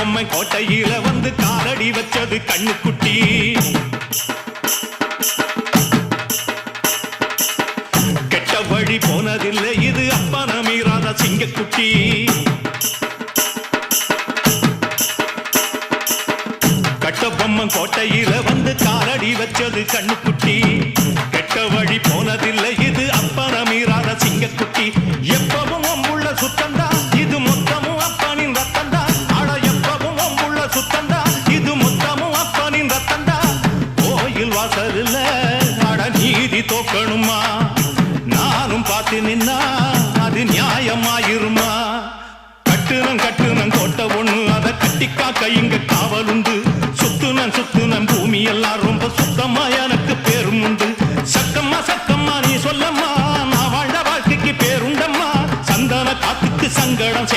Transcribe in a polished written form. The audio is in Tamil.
பொம்மை கோட்டையில வந்து காலடி வச்சது கண்ணுக்குட்டி. கெட்ட வழி போனதில்லை இது அப்பன மீறாத சிங்கக்குட்டி. கட்ட பொம்மை கோட்டையில வந்து காலடி வச்சது கண்ணுக்குட்டி. கெட்ட வழி போனதில்லை இது அப்பன மீறாத சிங்கக்குட்டி. எப்பவும் உள்ள சுத்தந்தா இது மொத்தமும் அப்பனின் ரத்தந்தா. அட எப்பவும் உள்ள சுத்தந்தா இது மொத்தமும் அப்பனின் ரத்தந்தா. கோயில் வாசல்ல அட நீதி தோக்கணுமா, நானும் பார்த்து நின்னா அது நியாயமாயிருமா. கட்டுனம் கோட்டை ஒண்ணு அதை கட்டி காக்க இங்க காவலுண்டு. சுத்துனம் பூமி எல்லாம் ரொம்ப சுத்தமா எனக்கு பேரும் உண்டு. சக்கம்மா நீ சொல்லம்மா, நான் வாழ்ந்த வாழ்க்கைக்கு பேருண்டம்மா. சந்தன காத்துக்கு சங்கடம்